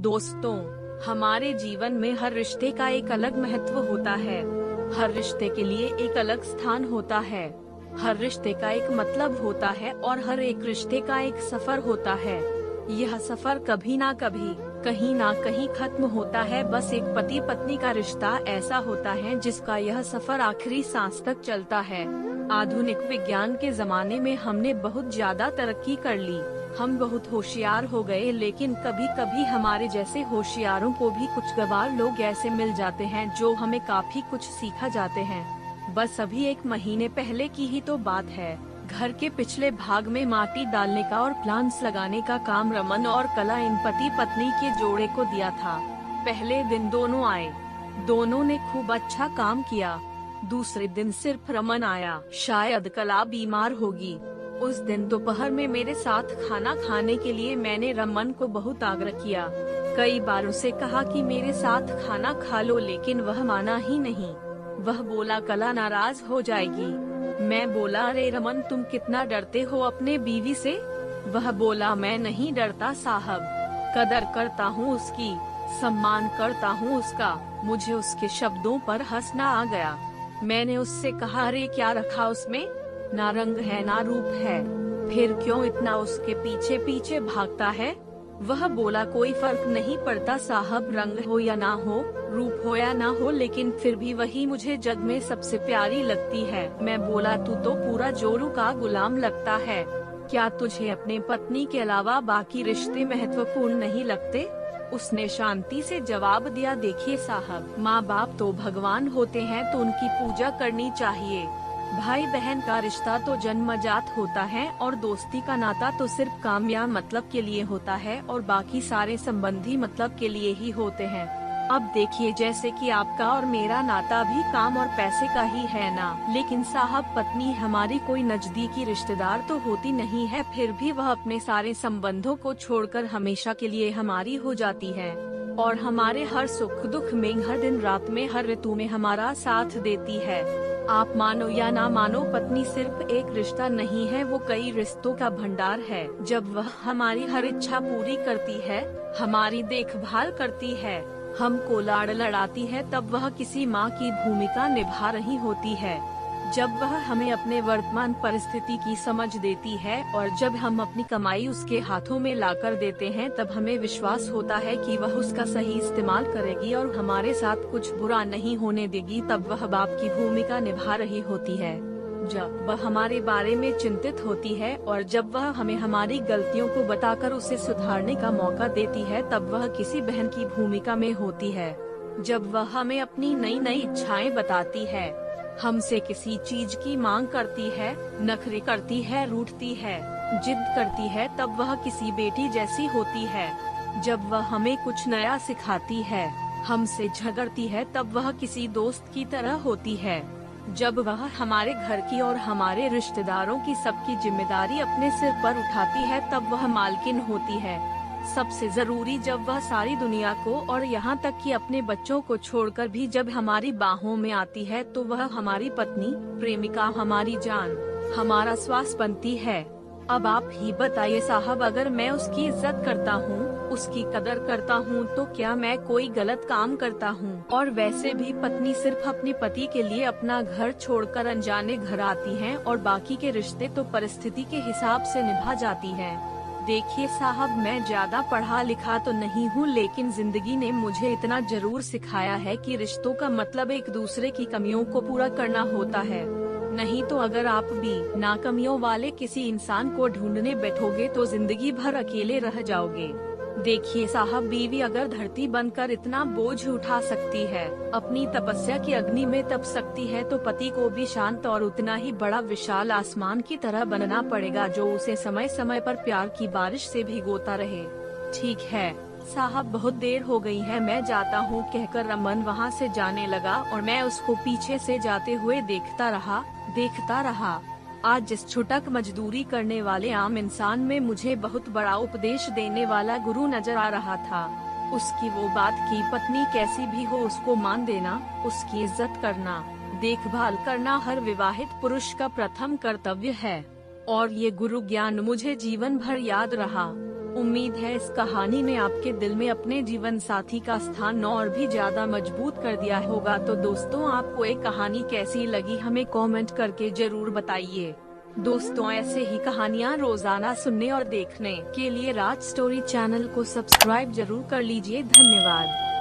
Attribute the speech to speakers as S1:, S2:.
S1: दोस्तों, हमारे जीवन में हर रिश्ते का एक अलग महत्व होता है। हर रिश्ते के लिए एक अलग स्थान होता है। हर रिश्ते का एक मतलब होता है और हर एक रिश्ते का एक सफर होता है। यह सफर कभी ना कभी, कहीं ना कहीं खत्म होता है। बस एक पति पत्नी का रिश्ता ऐसा होता है जिसका यह सफर आखिरी सांस तक चलता है। आधुनिक विज्ञान के जमाने में हमने बहुत ज्यादा तरक्की कर ली। हम बहुत होशियार हो गए, लेकिन कभी कभी हमारे जैसे होशियारों को भी कुछ गवार लोग ऐसे मिल जाते हैं जो हमें काफी कुछ सिखा जाते हैं। बस अभी 1 महीने पहले की ही तो बात है। घर के पिछले भाग में माटी डालने का और प्लांट्स लगाने का काम रमन और कला इन पति पत्नी के जोड़े को दिया था। पहले दिन दोनों आए। दोनों ने खूब अच्छा काम किया। दूसरे दिन सिर्फ रमन आया। शायद कला बीमार होगी। उस दिन दोपहर में मेरे साथ खाना खाने के लिए मैंने रमन को बहुत आग्रह किया। कई बार उसे कहा कि मेरे साथ खाना खा लो, लेकिन वह माना ही नहीं। वह बोला कला नाराज हो जाएगी। मैं बोला अरे रमन, तुम कितना डरते हो अपने बीवी से। वह बोला मैं नहीं डरता साहब, कदर करता हूँ उसकी, सम्मान करता हूँ उसका। मुझे उसके शब्दों पर हंसना आ गया। मैंने उससे कहा अरे क्या रखा उसमें, ना रंग है ना रूप है, फिर क्यों इतना उसके पीछे पीछे भागता है। वह बोला कोई फर्क नहीं पड़ता साहब, रंग हो या ना हो, रूप हो या ना हो, लेकिन फिर भी वही मुझे जग में सबसे प्यारी लगती है। मैं बोला तू तो पूरा जोरू का गुलाम लगता है। क्या तुझे अपने पत्नी के अलावा बाकी रिश्ते महत्वपूर्ण नहीं लगते। उसने शांति से जवाब दिया देखिए साहब, माँ बाप तो भगवान होते हैं तो उनकी पूजा करनी चाहिए। भाई बहन का रिश्ता तो जन्मजात होता है और दोस्ती का नाता तो सिर्फ काम या मतलब के लिए होता है और बाकी सारे संबंधी मतलब के लिए ही होते हैं। अब देखिए जैसे कि आपका और मेरा नाता भी काम और पैसे का ही है ना, लेकिन साहब पत्नी हमारी कोई नजदीकी रिश्तेदार तो होती नहीं है, फिर भी वह अपने सारे संबंधों को छोड़कर हमेशा के लिए हमारी हो जाती है और हमारे हर सुख दुख में, हर दिन रात में, हर ऋतु में हमारा साथ देती है। आप मानो या ना मानो, पत्नी सिर्फ एक रिश्ता नहीं है, वो कई रिश्तों का भंडार है। जब वह हमारी हर इच्छा पूरी करती है, हमारी देखभाल करती है, हमको लाड़ लड़ाती है, तब वह किसी माँ की भूमिका निभा रही होती है। जब वह हमें अपने वर्तमान परिस्थिति की समझ देती है और जब हम अपनी कमाई उसके हाथों में लाकर देते हैं, तब हमें विश्वास होता है कि वह उसका सही इस्तेमाल करेगी और हमारे साथ कुछ बुरा नहीं होने देगी। तब वह बाप की भूमिका निभा रही होती है। जब वह हमारे बारे में चिंतित होती है और जब वह हमें हमारी गलतियों को बताकर उसे सुधारने का मौका देती है, तब वह किसी बहन की भूमिका में होती है। जब वह हमें अपनी नई नई इच्छाएं बताती है, हमसे किसी चीज की मांग करती है, नखरे करती है, रूठती है, जिद करती है, तब वह किसी बेटी जैसी होती है। जब वह हमें कुछ नया सिखाती है, हमसे झगड़ती है, तब वह किसी दोस्त की तरह होती है। जब वह हमारे घर की और हमारे रिश्तेदारों की सबकी जिम्मेदारी अपने सिर पर उठाती है, तब वह मालकिन होती है। सबसे जरूरी, जब वह सारी दुनिया को और यहाँ तक कि अपने बच्चों को छोड़कर भी जब हमारी बाहों में आती है, तो वह हमारी पत्नी, प्रेमिका, हमारी जान, हमारा श्वास बनती है। अब आप ही बताइए साहब, अगर मैं उसकी इज्जत करता हूँ, उसकी कदर करता हूँ, तो क्या मैं कोई गलत काम करता हूँ। और वैसे भी पत्नी सिर्फ अपने पति के लिए अपना घर छोड़कर अनजाने घर आती है और बाकी के रिश्ते तो परिस्थिति के हिसाब से निभा जाती है। देखिए साहब, मैं ज्यादा पढ़ा लिखा तो नहीं हूँ, लेकिन जिंदगी ने मुझे इतना जरूर सिखाया है कि रिश्तों का मतलब एक दूसरे की कमियों को पूरा करना होता है। नहीं तो अगर आप भी नाकमियों वाले किसी इंसान को ढूंढने बैठोगे तो जिंदगी भर अकेले रह जाओगे। देखिए साहब, बीवी अगर धरती बनकर इतना बोझ उठा सकती है, अपनी तपस्या की अग्नि में तप सकती है, तो पति को भी शांत और उतना ही बड़ा विशाल आसमान की तरह बनना पड़ेगा, जो उसे समय समय पर प्यार की बारिश से भिगोता रहे। ठीक है साहब, बहुत देर हो गई है, मैं जाता हूँ, कहकर रमन वहाँ से जाने लगा और मैं उसको पीछे से जाते हुए देखता रहा। आज जिस छुटक मजदूरी करने वाले आम इंसान में मुझे बहुत बड़ा उपदेश देने वाला गुरु नजर आ रहा था। उसकी वो बात कि पत्नी कैसी भी हो उसको मान देना, उसकी इज्जत करना, देखभाल करना हर विवाहित पुरुष का प्रथम कर्तव्य है। और ये गुरु ज्ञान मुझे जीवन भर याद रहा। उम्मीद है इस कहानी ने आपके दिल में अपने जीवन साथी का स्थान और भी ज्यादा मजबूत कर दिया होगा। तो दोस्तों, आपको ये कहानी कैसी लगी हमें कमेंट करके जरूर बताइए। दोस्तों, ऐसे ही कहानियाँ रोजाना सुनने और देखने के लिए राज स्टोरी चैनल को सब्सक्राइब जरूर कर लीजिए। धन्यवाद।